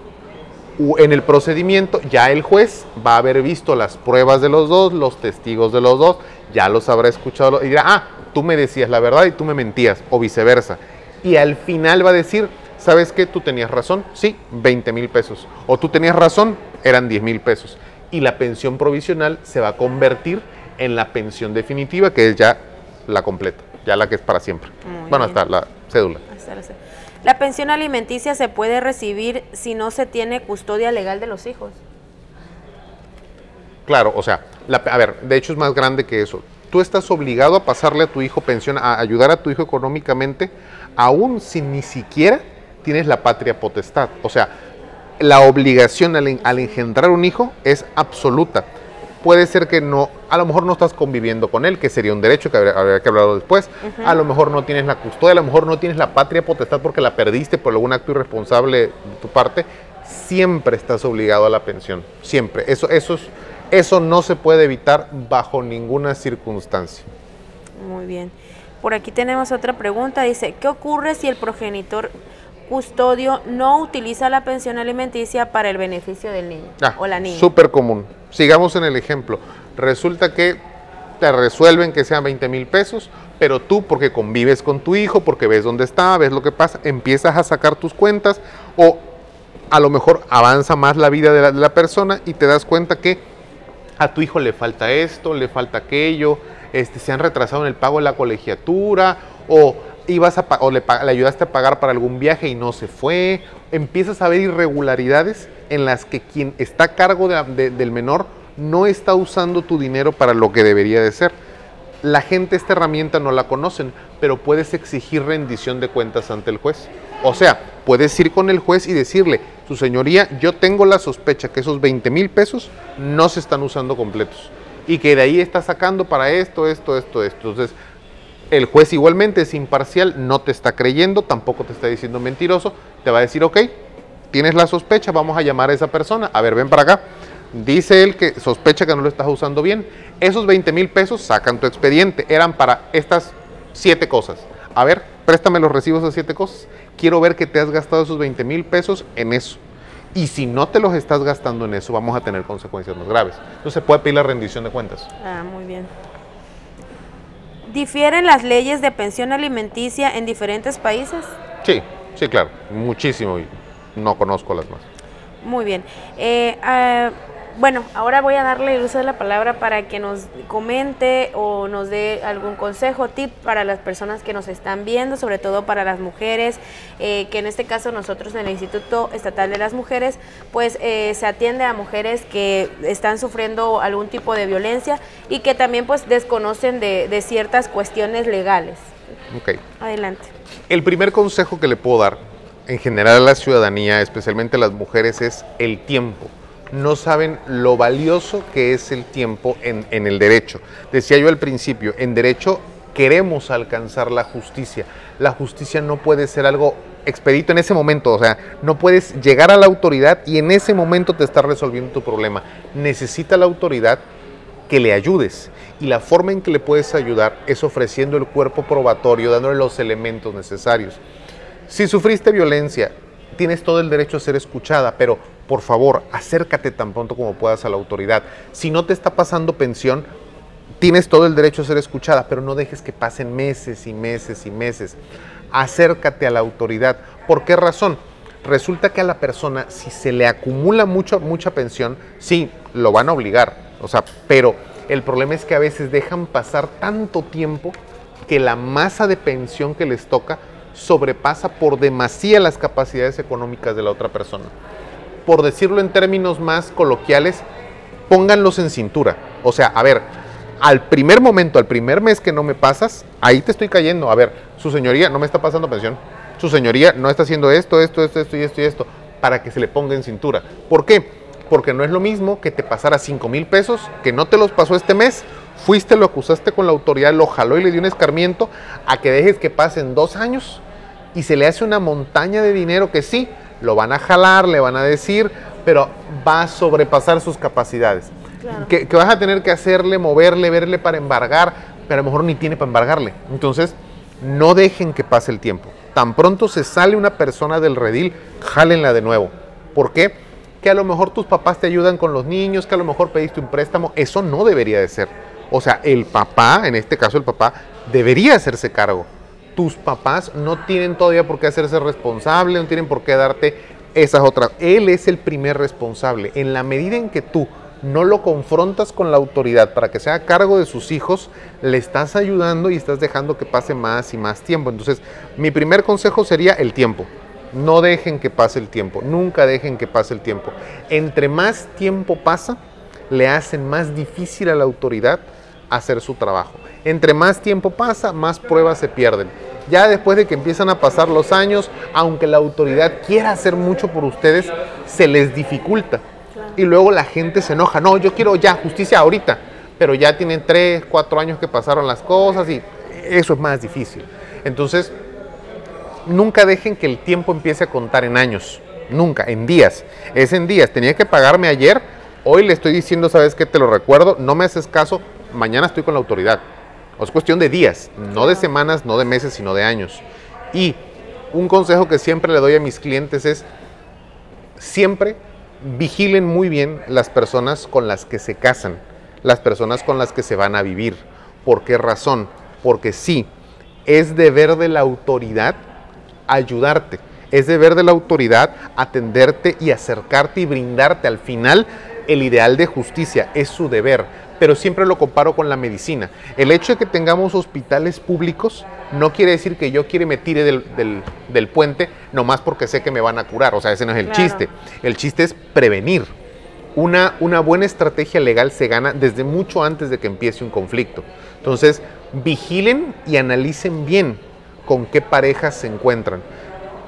C: En el procedimiento ya el juez va a haber visto las pruebas de los dos, los testigos de los dos, ya los habrá escuchado y dirá, tú me decías la verdad y tú me mentías, o viceversa. Y al final va a decir, ¿sabes qué? Tú tenías razón, sí, 20,000 pesos. O tú tenías razón, eran 10,000 pesos. Y la pensión provisional se va a convertir en la pensión definitiva, que es ya la completa, ya la que es para siempre. Bueno, hasta la cédula.
A: ¿La pensión alimenticia se puede recibir si no se tiene custodia legal de los hijos?
C: Claro, o sea, a ver, de hecho es más grande que eso. Tú estás obligado a pasarle a tu hijo pensión, a ayudar a tu hijo económicamente, aún si ni siquiera tienes la patria potestad. O sea, la obligación al engendrar un hijo es absoluta. Puede ser que no, a lo mejor no estás conviviendo con él, que sería un derecho que habría que hablarlo después. A lo mejor no tienes la custodia, a lo mejor no tienes la patria potestad porque la perdiste por algún acto irresponsable de tu parte. Siempre estás obligado a la pensión, siempre. Eso no se puede evitar bajo ninguna circunstancia.
A: Muy bien. Por aquí tenemos otra pregunta. Dice, ¿qué ocurre si el progenitor custodio no utiliza la pensión alimenticia para el beneficio del niño o la niña?
C: Súper común. Sigamos en el ejemplo. Resulta que te resuelven que sean 20,000 pesos, pero tú, porque convives con tu hijo, porque ves dónde está, ves lo que pasa, empiezas a sacar tus cuentas o a lo mejor avanza más la vida de la persona y te das cuenta que a tu hijo le falta esto, le falta aquello, se han retrasado en el pago de la colegiatura, o le ayudaste a pagar para algún viaje y no se fue. Empiezas a ver irregularidades en las que quien está a cargo del menor no está usando tu dinero para lo que debería de ser. La gente esta herramienta no la conocen, pero puedes exigir rendición de cuentas ante el juez. O sea, puedes ir con el juez y decirle, su señoría, yo tengo la sospecha que esos 20,000 pesos no se están usando completos y que de ahí está sacando para esto. Entonces, el juez igualmente es imparcial, no te está creyendo, tampoco te está diciendo mentiroso, te va a decir, ok, tienes la sospecha, vamos a llamar a esa persona, a ver, ven para acá. Dice él que sospecha que no lo estás usando bien. Esos 20,000 pesos sacan tu expediente, eran para estas 7 cosas. A ver, préstame los recibos de 7 cosas. Quiero ver que te has gastado esos 20,000 pesos en eso. Y si no te los estás gastando en eso, vamos a tener consecuencias más graves. Entonces se puede pedir la rendición de cuentas.
A: Ah, muy bien. ¿Difieren las leyes de pensión alimenticia en diferentes países?
C: Sí, claro, muchísimo. Y no conozco las más.
A: Muy bien. Bueno, ahora voy a darle el uso de la palabra para que nos comente o nos dé algún consejo, tip para las personas que nos están viendo, sobre todo para las mujeres, que en este caso nosotros en el Instituto Estatal de las Mujeres, pues se atiende a mujeres que están sufriendo algún tipo de violencia y que también pues desconocen de ciertas cuestiones legales.
C: Ok.
A: Adelante.
C: El primer consejo que le puedo dar en general a la ciudadanía, especialmente a las mujeres, es el tiempo. No saben lo valioso que es el tiempo en el derecho. Decía yo al principio, en derecho queremos alcanzar la justicia. La justicia no puede ser algo expedito en ese momento, o sea, no puedes llegar a la autoridad y en ese momento te está resolviendo tu problema. Necesita la autoridad que le ayudes, y la forma en que le puedes ayudar es ofreciendo el cuerpo probatorio, dándole los elementos necesarios. Si sufriste violencia, tienes todo el derecho a ser escuchada, pero por favor, acércate tan pronto como puedas a la autoridad. Si no te está pasando pensión, tienes todo el derecho a ser escuchada, pero no dejes que pasen meses y meses y meses. Acércate a la autoridad. ¿Por qué razón? Resulta que a la persona, si se le acumula mucha pensión, sí, lo van a obligar, o sea, pero el problema es que a veces dejan pasar tanto tiempo que la masa de pensión que les toca sobrepasa por demasía las capacidades económicas de la otra persona. Por decirlo en términos más coloquiales, pónganlos en cintura. O sea, a ver, al primer momento, al primer mes que no me pasas, ahí te estoy cayendo. A ver, su señoría no me está pasando pensión. Su señoría no está haciendo esto, para que se le ponga en cintura. ¿Por qué? Porque no es lo mismo que te pasara 5,000 pesos, que no te los pasó este mes, fuiste, lo acusaste con la autoridad, lo jaló y le dio un escarmiento, a que dejes que pasen 2 años y se le hace una montaña de dinero que sí, lo van a jalar, le van a decir, pero va a sobrepasar sus capacidades. Claro. Que vas a tener que hacerle, moverle, verle para embargar, pero a lo mejor ni tiene para embargarle. Entonces, no dejen que pase el tiempo. Tan pronto se sale una persona del redil, jálenla de nuevo. ¿Por qué? Que a lo mejor tus papás te ayudan con los niños, que a lo mejor pediste un préstamo. Eso no debería de ser. O sea, el papá, en este caso el papá, debería hacerse cargo. Tus papás no tienen todavía por qué hacerse responsable, no tienen por qué darte esas otras. Él es el primer responsable. En la medida en que tú no lo confrontas con la autoridad para que se haga cargo de sus hijos, le estás ayudando y estás dejando que pase más y más tiempo. Entonces, mi primer consejo sería el tiempo. No dejen que pase el tiempo, nunca dejen que pase el tiempo. Entre más tiempo pasa, le hacen más difícil a la autoridad hacer su trabajo. Entre más tiempo pasa, más pruebas se pierden. Ya después de que empiezan a pasar los años, aunque la autoridad quiera hacer mucho por ustedes, se les dificulta. Y luego la gente se enoja. No, yo quiero ya justicia ahorita, pero ya tienen 3, 4 años que pasaron las cosas y eso es más difícil. Entonces, nunca dejen que el tiempo empiece a contar en años, nunca, en días. Es en días. Tenía que pagarme ayer, hoy le estoy diciendo, ¿sabes qué? Te lo recuerdo, no me haces caso, mañana estoy con la autoridad. Es cuestión de días, no de semanas, no de meses, sino de años. Y un consejo que siempre le doy a mis clientes es, siempre vigilen muy bien las personas con las que se casan, las personas con las que se van a vivir. ¿Por qué razón? Porque sí, es deber de la autoridad ayudarte. Es deber de la autoridad atenderte y acercarte y brindarte al final el ideal de justicia, es su deber, pero siempre lo comparo con la medicina. El hecho de que tengamos hospitales públicos no quiere decir que yo me tire del puente nomás porque sé que me van a curar, o sea, ese no es el chiste. El chiste es prevenir. Una buena estrategia legal se gana desde mucho antes de que empiece un conflicto. Entonces, vigilen y analicen bien con qué parejas se encuentran.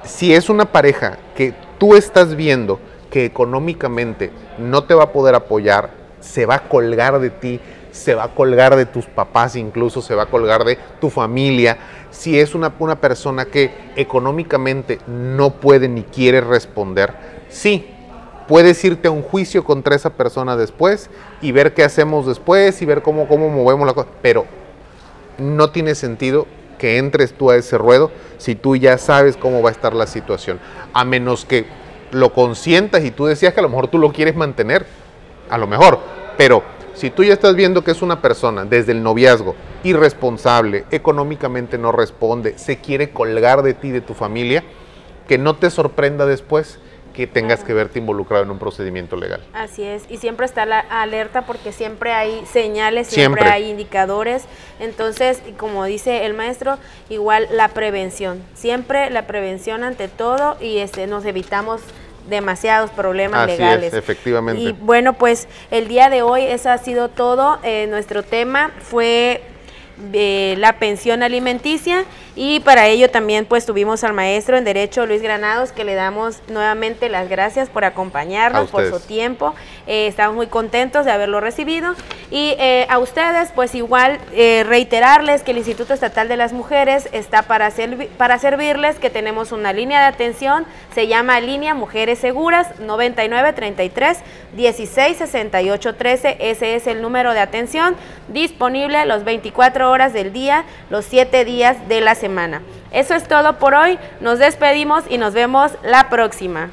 C: Si es una pareja que tú estás viendo que económicamente no te va a poder apoyar, se va a colgar de ti, se va a colgar de tus papás, incluso se va a colgar de tu familia. Si es una persona que económicamente no puede ni quiere responder, sí, puedes irte a un juicio contra esa persona después y ver qué hacemos después y ver cómo movemos la cosa, pero no tiene sentido que entres tú a ese ruedo si tú ya sabes cómo va a estar la situación, a menos que lo consientas y tú decías que a lo mejor tú lo quieres mantener, a lo mejor, pero si tú ya estás viendo que es una persona desde el noviazgo irresponsable, económicamente no responde, se quiere colgar de ti, de tu familia, que no te sorprenda después que tengas que verte involucrado en un procedimiento legal.
A: Así es, y siempre está la alerta porque siempre hay señales, siempre hay indicadores. Entonces, como dice el maestro, igual la prevención, siempre la prevención ante todo, y nos evitamos demasiados problemas legales.
C: Así es, efectivamente.
A: Y bueno, pues el día de hoy eso ha sido todo. Nuestro tema fue la pensión alimenticia, y para ello también pues tuvimos al maestro en Derecho, Luis Granados, que le damos nuevamente las gracias por acompañarnos, por su tiempo. Estamos muy contentos de haberlo recibido, y a ustedes pues igual reiterarles que el Instituto Estatal de las Mujeres está para servirles, que tenemos una línea de atención, se llama Línea Mujeres Seguras, 9933-166813, ese es el número de atención, disponible los 24 horas del día, los 7 días de la semana. Eso es todo por hoy, nos despedimos y nos vemos la próxima.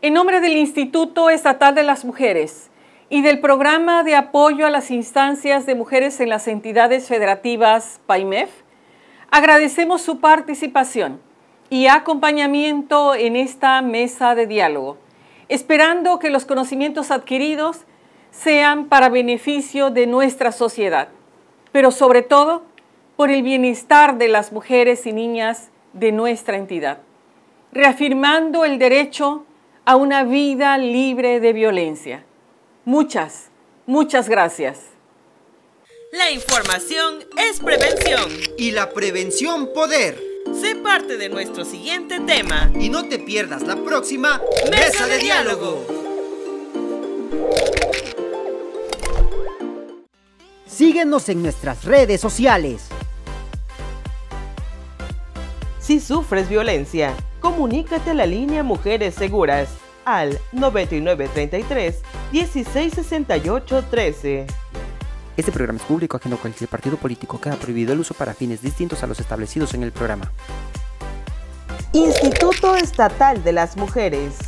B: En nombre del Instituto Estatal de las Mujeres y del Programa de Apoyo a las Instancias de Mujeres en las Entidades Federativas PAIMEF, agradecemos su participación y acompañamiento en esta mesa de diálogo, esperando que los conocimientos adquiridos sean para beneficio de nuestra sociedad, pero sobre todo por el bienestar de las mujeres y niñas de nuestra entidad, reafirmando el derecho a una vida libre de violencia. Muchas gracias.
F: La información es prevención.
E: Y la prevención poder.
F: Sé parte de nuestro siguiente tema.
E: Y no te pierdas la próxima Mesa de Diálogo.
D: Síguenos en nuestras redes sociales.
F: Si sufres violencia, comunícate a la línea Mujeres Seguras al 9933-166813.
E: Este programa es público, ajeno a cualquier partido político. Queda prohibido el uso para fines distintos a los establecidos en el programa.
F: Instituto Estatal de las Mujeres.